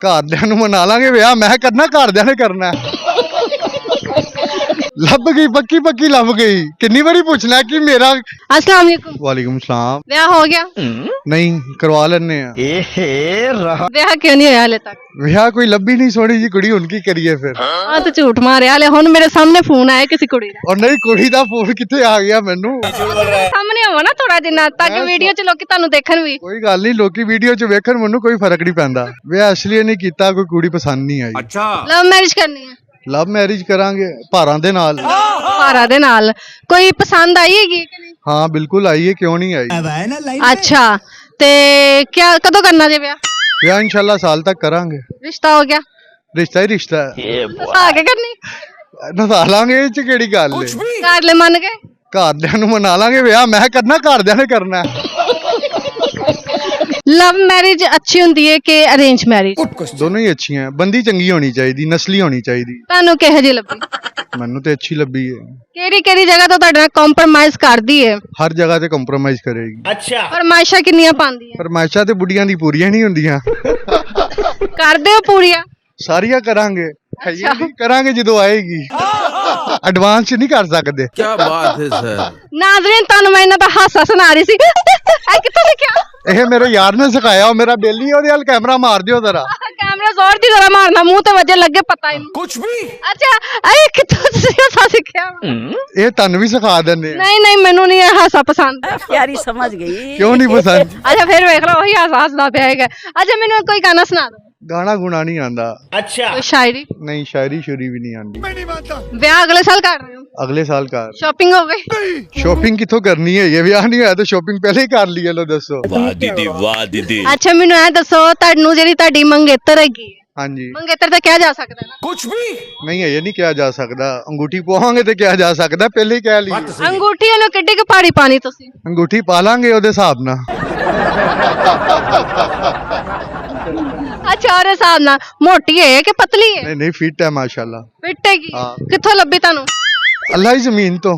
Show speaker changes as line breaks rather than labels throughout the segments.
ਘਰਦਿਆਂ ਨੂੰ ਮਨਾ ਲਾਂਗੇ ਵਿਆਹ ਮੈਂ ਕਰਨਾ ਘਰਦਿਆਂ ਨੇ ਕਰਨਾ ਲੱਭ ਗਈ ਪੱਕੀ ਪੱਕੀ ਲੱਭ ਗਈ ਕਿੰਨੀ ਵਾਰੀ ਪੁੱਛਣਾ ਕਿ ਮੇਰਾ
अस्सलाम वालेकुम।
वालेकुम सलाम
ब्याह हो गया?
नहीं करवा लेने
ब्याह क्यों नहीं होया हाले तक?
ਵਿਆਹ ਕੋਈ ਲੱਭੀ ਨਹੀਂ ਸੋਹਣੀ ਜੀ ਕੁੜੀ ਹੁਣ ਕੀ ਕਰੀਏ ਫਿਰ
हाँ तो झूठ मारे हाले हुन मेरे सामने फोन आया किसी कुड़ी दा।
ਔਰ ਨਹੀਂ ਕੁੜੀ ਦਾ ਫੋਨ ਕਿੱਥੇ ਆ ਗਿਆ ਮੈਨੂੰ
सामने हो ना थोड़ा दिन ताकि वीडियो च लोग ਤੁਹਾਨੂੰ ਦੇਖਣ ਵੀ।
ਕੋਈ ਗੱਲ ਨਹੀਂ ਲੋਕੀ ਵੀਡੀਓ 'ਚ ਵੇਖਣ ਮੈਨੂੰ ਕੋਈ ਫਰਕ ਨਹੀਂ ਪੈਂਦਾ ਵਿਆਹ ਅਸਲੀ ਨਹੀਂ ਕੀਤਾ ਕੋਈ ਕੁੜੀ ਪਸੰਦ ਨਹੀਂ ਆਈ
लव मैरिज करनी है?
ਲਵ ਮੈਰਿਜ ਕਰਾਂਗੇ ਭਾਰਾਂ ਦੇ ਨਾਲ
ਭਾਰਾ ਦੇ ਨਾਲ ਕੋਈ ਪਸੰਦ ਆਈ ਹੈਗੀ ਕਿ ਨਹੀਂ?
ਹਾਂ ਬਿਲਕੁਲ ਆਈ ਹੈ ਕਿਉਂ ਨਹੀਂ ਆਈ
अच्छा ਤੇ क्या ਕਦੋਂ ਕਰਨਾ ਜੇ ਵਿਆਹ?
ਵਿਆਹ ਇਨਸ਼ਾਅੱਲਾ ਸਾਲ ਤੱਕ ਕਰਾਂਗੇ
ਰਿਸ਼ਤਾ ਹੋ ਗਿਆ?
ਰਿਸ਼ਤਾ ਹੀ ਰਿਸ਼ਤਾ ਹੈ
ਆ ਕੇ ਕਰਨੀ?
ਨਸਾ ਲਾਂਗੇ ਇਹ 'ਚ ਕਿਹੜੀ ਗੱਲ ਹੈ
ਘਰ ਲੈ ਮੰਨ ਗਏ?
ਘਰਦਿਆਂ ਨੂੰ ਮਨਾ ਲਾਂਗੇ ਵਿਆਹ ਮੈਂ ਕਰਨਾ ਘਰਦਿਆਂ ਨੇ ਕਰਨਾ
ਲਵ ਮੈਰਿਜ ਅੱਛੀ ਹੁੰਦੀ ਹੈ ਕਿ ਅਰੇਂਜ ਮੈਰਿਜ?
ਦੋਨੋਂ ਹੀ ਅੱਛੀਆਂ ਹੈ ਬੰਦੀ ਚੰਗੀ ਹੋਣੀ ਚਾਹੀਦੀ ਨਸਲੀ ਹੋਣੀ ਚਾਹੀਦੀ
ਤੁਹਾਨੂੰ ਕਿਹੋ ਜਿਹੀ ਲੱਗੀ?
ਮੈਨੂੰ ਤੇ ਅੱਛੀ ਲੱਭੀ ਹੈ
ਕਿਹੜੀ ਕਿਹੜੀ ਜਗ੍ਹਾ ਤੋਂ ਤੁਹਾਡੇ ਨਾਲ ਕੰਪਰੋਮਾਈਜ਼ ਕਰਦੀ ਹੈ?
ਹਰ ਜਗ੍ਹਾ ਤੇ ਕੰਪਰੋਮਾਈਜ਼ ਕਰੇਗੀ
ਫਰਮਾਇਸ਼ਾਂ ਕਿੰਨੀਆਂ ਪਾਉਂਦੀ ਹੈ?
ਫਰਮਾਇਸ਼ਾਂ ਤੇ ਬੁੱਢੀਆਂ ਦੀ ਪੂਰੀਆਂ ਨਹੀਂ ਹੁੰਦੀਆਂ
ਕਰਦੇ ਹੋ ਪੂਰੀਆਂ?
ਸਾਰੀਆਂ ਕਰਾਂਗੇ ਹਜੇ ਨਹੀਂ ਕਰਾਂਗੇ ਜਦੋਂ ਆਏਗੀ ਐਡਵਾਂਸ ਚ ਨਹੀਂ ਕਰ ਸਕਦੇ
क्या बात है सर।
ਨਾਜ਼ਰੀਨ ਤੁਹਾਨੂੰ ਮੈਂ ਇਹਨਾਂ ਦਾ ਹਾਸਾ ਸੁਣਾ ਰਹੀ ਸੀ ਇਹ ਕਿੱਥੋਂ ਸਿੱਖਿਆ?
ਇਹ ਮੇਰੇ ਯਾਰ ਨੇ ਸਿਖਾਇਆ ਉਹ ਮੇਰਾ ਬੇਲੀ ਉਹਦੇ ਵੱਲ ਕੈਮਰਾ ਮਾਰ ਦਿਓ ਜ਼ਰਾ
ਕੈਮਰਾ ਜ਼ੋਰ ਦੀ ਜ਼ਰਾ ਮਾਰਨਾ ਮੂੰਹ ਤੇ ਵਜੇ ਲੱਗੇ ਪਤਾ ਇਹਨੂੰ
कुछ भी
ਅੱਛਾ ਇਹ ਕਿੱਥੋਂ ਤੁਸੀਂ ਹਾਸਾ ਸਿੱਖਿਆ?
ਇਹ ਤੁਹਾਨੂੰ ਵੀ ਸਿਖਾ ਦਿੰਦੇ ਆ
ਨਹੀਂ ਨਹੀਂ ਮੈਨੂੰ ਨਹੀਂ ਇਹ ਹਾਸਾ ਪਸੰਦ
प्यारी समझ गई।
ਕਿਉਂ ਨਹੀਂ ਪਸੰਦ
ਅੱਛਾ ਫਿਰ ਵੇਖ ਲਓ ਉਹੀ ਹਾਸਾ ਹੱਸਦਾ ਪਿਆ ਹੈਗਾ। ਅੱਛਾ ਮੈਨੂੰ ਕੋਈ ਗਾਣਾ ਸੁਣਾ ਦਿਓ
ਗਾਣਾ ਗੁਣਾ ਨਹੀਂ ਆਂਦਾ
ਕੋਈ ਸ਼ਾਇਰੀ।
ਨਹੀਂ ਸ਼ਾਇਰੀ ਸ਼ੁਰੀ ਵੀ ਨਹੀਂ ਆਂਦੀ
ਵਿਆਹ ਅਗਲੇ ਸਾਲ ਕਰ ਰਹੇ ਹੋ?
ਅਗਲੇ ਸਾਲ ਕਰ
ਸ਼ਾਪਿੰਗ ਹੋ ਗਈ?
ਸ਼ਾਪਿੰਗ ਕਿੱਥੋਂ ਕਰਨੀ ਹੈ ਇਹ ਵਿਆਹ ਨਹੀਂ ਹੋਇਆ ਤਾਂ ਸ਼ਾਪਿੰਗ ਪਹਿਲੇ ਹੀ ਕਰ ਲਈ ਹੈ ਲੋ ਦੱਸੋ
वाह दीदी।
ਅੱਛਾ ਮੈਨੂੰ ਇਹ ਦੱਸੋ ਤੁਹਾਨੂੰ ਜਿਹੜੀ ਤੁਹਾਡੀ ਮੰਗੇਤਰ ਹੈਗੀ ਹੈ
ਹਾਂਜੀ
ਮੰਗੇਤਰ ਤਾਂ ਕਿਹਾ ਜਾ ਸਕਦਾ ਨਾ?
कुछ भी
ਨਹੀਂ ਇਹ ਨਹੀਂ ਕਿਹਾ ਜਾ ਸਕਦਾ ਅੰਗੂਠੀ ਪਵਾਵਾਂਗੇ ਤੇ ਕਿਹਾ ਜਾ ਸਕਦਾ ਪਹਿਲੇ ਹੀ ਕਹਿ ਲਈ
ਅੰਗੂਠੀ ਨੂੰ ਕਿੱਡੀ ਕੁ ਭਾਰੀ ਪਾਣੀ ਤੁਸੀਂ?
ਅੰਗੂਠੀ ਪਾ ਲਾਂਗੇ ਉਹਦੇ ਹਿਸਾਬ ਨਾਲ
ਅੱਛਾ ਉਹਦੇ ਹਿਸਾਬ ਨਾਲ ਮੋਟੀ ਹੈ ਕਿ ਪਤਲੀ ਹੈ?
ਨਹੀਂ ਨਹੀਂ ਫਿੱਟ ਹੈ ਮਾਸ਼ਾਅੱਲਾ
ਫਿੱਟ ਹੈਗੀ?
ਹਾਂ।
ਕਿੱਥੋਂ ਲੱਭੀ ਤੁਹਾਨੂੰ?
ਅੱਲਾ ਹੀ ਜ਼ਮੀਨ ਤੋਂ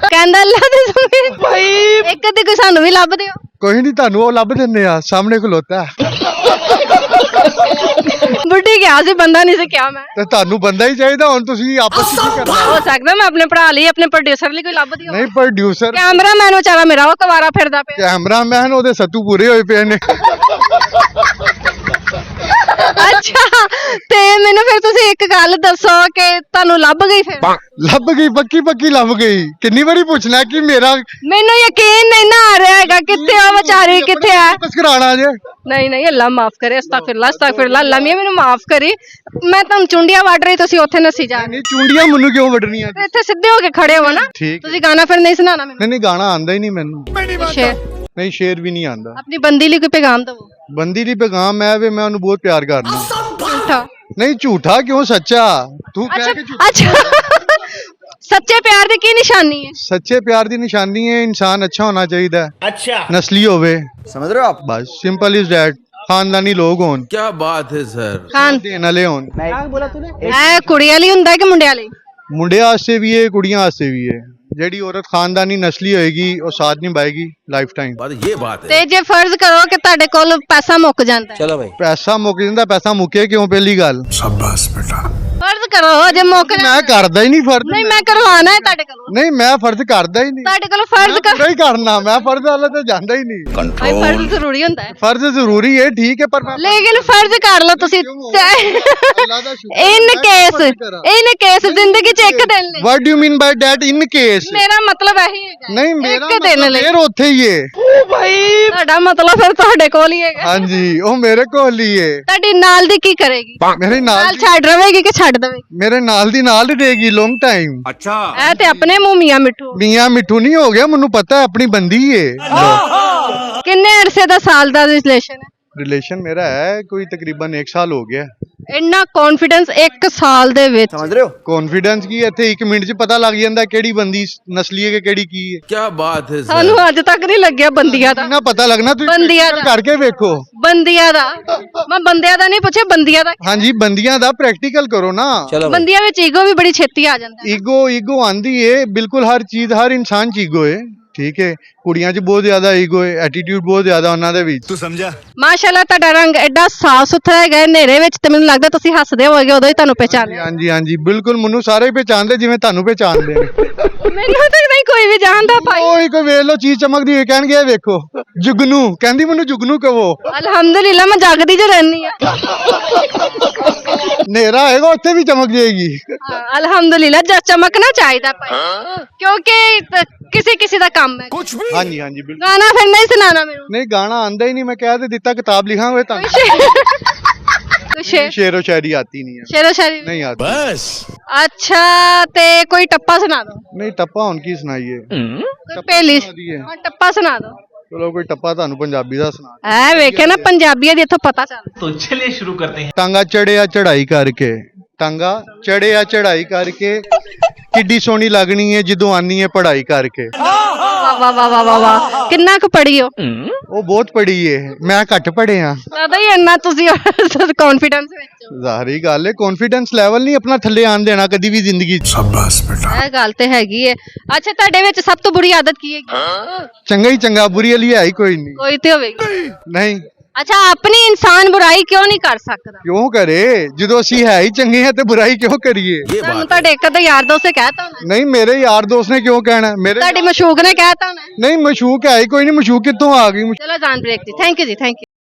ਕਹਿੰਦਾ ਅੱਲਾ ਦੀ ਜ਼ਮੀਨ ਭਾਈ ਇੱਕ ਅੱਧੀ ਕੋਈ ਸਾਨੂੰ ਵੀ ਲੱਭ ਦਿਓ।
ਕੋਈ ਨਹੀਂ ਤੁਹਾਨੂੰ ਉਹ ਲੱਭ ਦਿੰਦੇ ਆ ਸਾਹਮਣੇ ਖਲੋਤਾ ਹੈ।
ਬੁੱਢੀ ਗਿਆ ਸੀ ਬੰਦਾ ਨਹੀਂ ਸੀ ਕਿਹਾ ਮੈਂ
ਤੇ ਤੁਹਾਨੂੰ ਬੰਦਾ ਹੀ ਚਾਹੀਦਾ ਹੁਣ ਤੁਸੀਂ ਆਪਸ ਵਿੱਚ ਕੀ ਕਰਨਾ
ਹੋ ਸਕਦਾ ਮੈਂ ਆਪਣੇ ਭਰਾ ਲਈ ਆਪਣੇ ਪ੍ਰੋਡਿਊਸਰ ਲਈ ਕੋਈ ਲੱਭ ਦਿਓ।
ਨਹੀਂ ਪ੍ਰੋਡਿਊਸਰ
ਕੈਮਰਾਮੈਨ ਵਿਚਾਰਾ ਮੇਰਾ ਉਹ ਕਵਾਰਾ ਫਿਰਦਾ ਪਿਆ।
ਕੈਮਰਾਮੈਨ ਉਹਦੇ ਸੱਤੂ ਪੂਰੇ ਹੋਏ ਪਏ ਨੇ
ਅੱਛਾ ਤੇ ਮੈਨੂੰ ਫਿਰ ਤੁਸੀਂ ਇੱਕ ਗੱਲ ਦੱਸੋ ਕਿ ਤੁਹਾਨੂੰ ਲੱਭ ਗਈ ਫਿਰ?
ਲੱਭ ਗਈ ਪੱਕੀ ਪੱਕੀ ਲੱਭ ਗਈ ਕਿੰਨੀ ਵਾਰੀ ਪੁੱਛਣਾ ਕਿ ਮੇਰਾ
ਮੈਨੂੰ ਯਕੀਨ ਨਹੀਂ ਨਾ ਆ ਰਿਹਾ ਹੈਗਾ ਕਿੱਥੇ ਆ ਵਿਚਾਰੀ ਕਿੱਥੇ ਆ?
ਵਾਪਸ ਕਰਾਣਾ ਜੇ
ਨਹੀਂ ਨਹੀਂ ਅੱਲਾ ਮਾਫ ਕਰੇ ਅਸਤਗਫਿਰullah ਅੱਲਾ ਮੀਆਂ ਮੈਨੂੰ ਮਾਫ ਕਰੀ ਮੈਂ ਤੁਹਾਨੂੰ ਚੁੰਡੀਆਂ ਵੱਢ ਰਹੀ ਤੁਸੀਂ ਉੱਥੇ ਨੱਸੀ ਜਾ
ਨਹੀਂ ਚੁੰਡੀਆਂ ਮੈਨੂੰ ਕਿਉਂ ਵੱਢਣੀਆਂ
ਤੇ ਇੱਥੇ ਸਿੱਧੇ ਹੋ ਕੇ ਖੜੇ ਹੋ ਨਾ
ਠੀਕ
ਤੁਸੀਂ ਗਾਣਾ ਫਿਰ ਨਹੀਂ ਸੁਣਾਣਾ ਮੈਨੂੰ?
ਨਹੀਂ ਗਾਣਾ ਆਂਦਾ ਹੀ ਨਹੀਂ ਮੈਨੂੰ
ਸ਼ੇਰ
ਨਹੀਂ ਸ਼ੇਰ ਵੀ ਨਹੀਂ ਆਂਦਾ
ਆਪਣੀ ਬੰਦੀ ਲਈ ਕੋਈ ਪੈਗਾਮ ਦਵੋ।
ਬੰਦੀ ਦੀ ਪੈਗਾਮ ਹੈ ਵੇ ਮੈਂ ਉਹਨੂੰ ਬਹੁਤ ਪਿਆਰ ਕਰਦਾ
ਝੂਠਾ?
ਨਹੀਂ ਝੂਠਾ ਕਿਉਂ ਸੱਚਾ ਤੂੰ ਕਹਿ ਕੇ ਝੂਠਾ
ਅੱਛਾ ਸੱਚੇ ਪਿਆਰ ਦੀ ਕੀ ਨਿਸ਼ਾਨੀ ਹੈ?
ਸੱਚੇ ਪਿਆਰ ਦੀ ਨਿਸ਼ਾਨੀ ਹੈ ਇਨਸਾਨ ਅੱਛਾ ਹੋਣਾ ਚਾਹੀਦਾ ਅੱਛਾ ਨਸਲੀ ਹੋਵੇ
समझ रहे हो आप?
ਬਸ ਸਿੰਪਲ ਇਜ਼ ਦੈਟ ਖਾਨਦਾਨੀ ਲੋਕ ਹੋਣ
क्या बात है सर।
ਖਾਨ
ਦੇਣ ਵਾਲੇ ਹੋਣ
ਇਹ ਕੁੜੀਆਂ ਲਈ ਹੁੰਦਾ ਕਿ ਮੁੰਡਿਆਂ ਲਈ?
ਮੁੰਡਿਆਂ ਵਾਸਤੇ ਵੀ ਹੈ ਕੁੜੀਆਂ ਵਾਸਤੇ ਵੀ ਹੈ ਜਿਹੜੀ ਔਰਤ ਖਾਨਦਾਨੀ ਨਸਲੀ ਹੋਏਗੀ ਉਹ ਸਾਥ ਨਿਭਾਏਗੀ ਲਾਈਫ ਟਾਈਮ
ये बात है।
ਤੇ ਜੇ ਫਰਜ਼ ਕਰੋ ਕਿ ਤੁਹਾਡੇ ਕੋਲ ਪੈਸਾ ਮੁੱਕ ਜਾਂਦਾ ਹੈ,
चलो भाई।
ਪੈਸਾ ਮੁੱਕ ਜਾਂਦਾ ਪੈਸਾ ਮੁੱਕੇ ਕਿਉਂ ਪਹਿਲੀ ਗੱਲ
ਫਰਜ਼ ਕਰੋ ਜੇ ਮੁੱਕ ਜਾਂਦਾ
ਮੈਂ ਕਰਦਾ ਹੀ ਨਹੀਂ ਫਰਜ਼
ਨਹੀਂ ਮੈਂ ਕਰਵਾਣਾ ਹੈ ਤੁਹਾਡੇ ਕੋਲੋਂ
ਨਹੀਂ ਮੈਂ ਫਰਜ਼ ਕਰਦਾ ਹੀ ਨਹੀਂ
ਤੁਹਾਡੇ ਕੋਲੋਂ ਫਰਜ਼ ਕਰ
ਨਹੀਂ ਕਰਨਾ ਮੈਂ ਫਰਜ਼ ਵਾਲਾ ਤੇ ਜਾਂਦਾ ਹੀ ਨਹੀਂ
ਭਾਈ ਫਰਜ਼ ਜ਼ਰੂਰੀ ਹੁੰਦਾ ਹੈ
ਫਰਜ਼ ਜ਼ਰੂਰੀ ਹੈ ਠੀਕ ਹੈ ਪਰ ਮੈਂ
ਲੇਕਿਨ ਫਰਜ਼ ਕਰ ਲਓ ਤੁਸੀਂ
ਅੱਲਾ ਦਾ ਸ਼ੁਕਰ
ਇਨ ਕੇਸ ਜ਼ਿੰਦਗੀ ਚ ਇੱਕ ਦਿਨ ਲਈ
what do you mean by that in case
ਮੇਰਾ ਮਤਲਬ ਇਹੀ ਹੈਗਾ
ਨਹੀਂ ਮੇਰਾ
ਇੱਕ ਦਿਨ ਲਈ
ਫੇਰ ਉੱਥੇ ਹੀ ਹੈ
ਤੁਹਾਡਾ ਮਤਲਬ ਫਿਰ ਤੁਹਾਡੇ ਕੋਲ ਹੀ ਹੈਗਾ
ਹਾਂਜੀ ਉਹ ਮੇਰੇ ਕੋਲ ਹੀ ਹੈ
ਤੁਹਾਡੀ ਨਾਲ ਦੀ ਕੀ ਕਰੇਗੀ?
ਮੇਰੇ ਨਾਲ
ਨਾਲ ਛੱਡ ਰਵੇਗੀ ਕਿ ਛੱਡ ਦੇਵੇਗੀ?
ਮੇਰੇ ਨਾਲ ਦੀ ਨਾਲ ਹੀ ਰਹੇਗੀ ਲੌਂਗ ਟਾਈਮ
अच्छा
ਇਹ ਤੇ ਆਪਣੇ ਮੂੰਹ ਮੀਆਂ ਮਿੱਠੂ
ਮੀਆਂ ਮਿੱਠੂ ਨਹੀਂ ਹੋ ਗਿਆ ਮੈਨੂੰ ਪਤਾ ਹੈ ਆਪਣੀ ਬੰਦੀ ਹੈ
ਕਿੰਨੇ ਅਰਸੇ ਦਾ ਸਾਲ ਦਾ ਰਿਲੇਸ਼ਨ ਹੈ?
ਰਿਲੇਸ਼ਨ ਮੇਰਾ ਹੈ ਕੋਈ ਤਕਰੀਬਨ 1 ਸਾਲ ਹੋ ਗਿਆ
ਇੰਨਾ ਕੌਨਫੀਡੈਂਸ 1 ਸਾਲ ਦੇ ਵਿੱਚ?
समझ रहे हो?
ਕੌਨਫੀਡੈਂਸ ਕੀ ਇੱਥੇ 1 ਮਿੰਟ 'ਚ ਪਤਾ ਲੱਗ ਜਾਂਦਾ ਕਿਹੜੀ ਬੰਦੀ ਨਸਲੀ ਹੈ ਕਿ ਕਿਹੜੀ ਕੀ ਹੈ
क्या बात है सर।
ਸਾਨੂੰ ਅੱਜ ਤੱਕ ਨਹੀਂ ਲੱਗਿਆ ਬੰਦੀਆਂ ਦਾ।
ਨਾ ਪਤਾ ਲੱਗਣਾ ਤੁਸੀਂ
ਬੰਦੀਆਂ
practical
ਦਾ।
ਕਰਕੇ ਵੇਖੋ
ਬੰਦੀਆਂ ਦਾ ਮੈਂ ਬੰਦਿਆਂ ਦਾ ਨਹੀਂ ਪੁੱਛਿਆ ਬੰਦੀਆਂ ਦਾ।
ਹਾਂਜੀ ਬੰਦੀਆਂ ਦਾ ਪ੍ਰੈਕਟੀਕਲ ਕਰੋ ਨਾ
चलो भाई।
ਬੰਦੀਆਂ ਵਿੱਚ ਈਗੋ ਵੀ ਬੜੀ ਛੇਤੀ ਆ ਜਾਂਦਾ ਹੈ।
ਈਗੋ ਆਂਦੀ ਏ ਬਿਲਕੁਲ ਹਰ ਚੀਜ਼ ਹਰ ਇਨਸਾਨ 'ਚ ਈਗੋ ਹੈ ਠੀਕ ਹੈ ਕੁੜੀਆਂ 'ਚ ਬਹੁਤ ਜ਼ਿਆਦਾ ਈਗੋ ਹੈ, ਐਟੀਟਿਊਡ ਬਹੁਤ ਜ਼ਿਆਦਾ ਉਹਨਾਂ ਦੇ ਵਿੱਚ।
तू समझा?
ਮਾਸ਼ਾਅੱਲਾ ਤੁਹਾਡਾ ਰੰਗ ਐਡਾ ਸਾਫ ਸੁਥਰਾ ਹੈਗਾ ਹਨੇਰੇ ਵਿੱਚ ਤੇ ਮੈਨੂੰ ਲੱਗਦਾ ਤੁਸੀਂ ਹੱਸਦੇ ਹੋਵੋਗੇ ਉਦੋਂ ਹੀ ਤੁਹਾਨੂੰ ਪਹਿਚਾਣਿਆ।
ਹਾਂਜੀ ਹਾਂਜੀ ਬਿਲਕੁਲ, ਮੈਨੂੰ ਸਾਰੇ ਹੀ ਪਹਿਚਾਣਦੇ ਜਿਵੇਂ ਤੁਹਾਨੂੰ ਪਹਿਚਾਣਦੇ ਨੇ।
ਮੈਨੂੰ ਤਾਂ ਨਹੀਂ ਕੋਈ ਵੀ ਜਾਣਦਾ ਭਾਈ।
ਉਹ ਕੋਈ ਵੇਖ ਲਓ ਚੀਜ਼ ਚਮਕਦੀ ਹੋਈ ਕਹਿਣਗੇ ਇਹ ਵੇਖੋ ਜੁਗਨੂ, ਕਹਿੰਦੀ ਮੈਨੂੰ ਜੁਗਨੂ ਕਹੋ।
ਅਲਹਮਦੁਲਿਲਾ ਮੈਂ ਜਾਗਦੀ ਜੋ ਰਹਿਣੀ ਆ।
ਹਨੇਰਾ ਹੋਏਗਾ ਉੱਥੇ ਵੀ ਚਮਕ ਜਾਏਗੀ।
ਅਲਹਮਦੁਲਿਲਾ ਚਮਕਣਾ ਚਾਹੀਦਾ ਭਾਈ ਕਿਉਂਕਿ ਕਿਸੇ ਕਿਸੇ ਦਾ ਕੰਮ ਹੈ।
कुछ भी
ਹਾਂਜੀ ਹਾਂਜੀ ਬਿਲਕੁਲ।
ਗਾਣਾ ਫਿਰ ਨਹੀਂ ਸੁਣਾਣਾ ਮੈਨੂੰ।
ਨਹੀਂ ਗਾਣਾ ਆਂਦਾ ਹੀ ਨਹੀਂ, ਮੈਂ ਕਹਿ ਤੇ ਦਿੱਤਾ ਕਿਤਾਬ ਲਿਖਾਂਗੇ ਤੁਹਾਨੂੰ।
ਕੋਈ ਸ਼ੇਰ
शेरो शायरी आती नहीं है,
ਸ਼ੇਰੋ ਸ਼ਾਇਰੀ
नहीं आती।
बस
ਅੱਛਾ ਤੇ ਕੋਈ ਟੱਪਾ ਸੁਣਾ ਦਿਓ।
नहीं टप्पा उनकी सुनाइए।
ਕੋਈ ਪੇਲੀ
ਸੁਣਾ ਦਈਏ।
ਹਾਂ ਟੱਪਾ ਸੁਣਾ ਦਿਓ।
चलो कोई टप्पा ਤੁਹਾਨੂੰ ਪੰਜਾਬੀ ਦਾ ਸੁਣਾ।
ਐ ਵੇਖਿਆ ਨਾ ਪੰਜਾਬੀਆਂ ਦੀ ਇੱਥੋਂ ਪਤਾ ਚੱਲਦਾ।
तो चलिए शुरू करते हैं।
ਟਾਂਗਾ ਚੜਿਆ ਚੜਾਈ ਕਰਕੇ, ਟਾਂਗਾ ਚੜਿਆ ਚੜਾਈ ਕਰਕੇ, ਕਿੱਡੀ ਸੋਹਣੀ ਲੱਗਣੀ ਹੈ ਜਦੋਂ ਆਨੀ ਹੈ ਪੜ੍ਹਾਈ ਕਰਕੇ।
ਵਾਹ ਵਾਹ ਵਾਹ ਵਾਹ ਵਾਹ ਵਾਹ ਕਿੰਨਾ ਕੁ ਪੜ੍ਹੀ ਹੋ।
ਉਹ ਬਹੁਤ ਪੜ੍ਹੀ ਏ, ਮੈਂ ਘੱਟ ਪੜ੍ਹਿਆ।
ਜ਼ਿਆਦਾ ਹੀ ਇੰਨਾ ਤੁਸੀਂ ਕੌਨਫੀਡੈਂਸ ਵਿੱਚ ਹੋ।
ਜ਼ਾਹਰੀ ਗੱਲ ਹੈ, ਕੌਨਫੀਡੈਂਸ ਲੈਵਲ ਨਹੀਂ ਆਪਣਾ ਥੱਲੇ ਆਣ ਦੇਣਾ ਕਦੀ ਵੀ ਜ਼ਿੰਦਗੀ 'ਚ।
ਇਹ ਗੱਲ ਤੇ ਹੈਗੀ ਹੈ। ਅੱਛਾ ਤੁਹਾਡੇ ਵਿੱਚ ਸਭ ਤੋਂ ਬੁਰੀ ਆਦਤ ਕੀ ਹੈਗੀ।
ਚੰਗਾ ਹੀ ਚੰਗਾ, ਬੁਰੀ ਵਾਲੀ ਹੈ ਹੀ ਕੋਈ ਨਹੀਂ।
ਕੋਈ ਤੇ ਹੋਵੇਗੀ।
ਨਹੀਂ
ਅੱਛਾ ਆਪਣੀ ਇਨਸਾਨ ਬੁਰਾਈ ਕਿਉਂ ਨਹੀਂ ਕਰ ਸਕਦਾ।
ਕਿਉਂ ਕਰੇ, ਜਦੋਂ ਅਸੀਂ ਹੈ ਹੀ ਚੰਗੇ ਆ ਤੇ ਬੁਰਾਈ ਕਿਉਂ ਕਰੀਏ।
ये
ਤੁਹਾਨੂੰ
बात
ਤੁਹਾਡੇ ਇੱਕ ਅੱਧੇ ਯਾਰ ਦੋਸਤ ਨੇ ਕਹਿਤਾ ਹੋਣਾ।
ਨਹੀਂ ਮੇਰੇ ਯਾਰ ਦੋਸਤ ਨੇ ਕਿਉਂ ਕਹਿਣਾ, ਮੇਰੇ
ਤੁਹਾਡੀ ਮਸ਼ੂਕ ਨੇ ਕਹਿਤਾ ਹੋਣਾ।
ਨਹੀਂ ਮਸ਼ੂਕ ਹੈ ਹੀ ਕੋਈ ਨਹੀਂ, ਮਸ਼ੂਕ ਕਿੱਥੋਂ ਆ ਗਈ।
ਚਲੋ ਜਾਨ ਬ੍ਰੇਕ ਜੀ ਥੈਂਕ ਯੂ ਜੀ ਥੈਂਕ ਯੂ।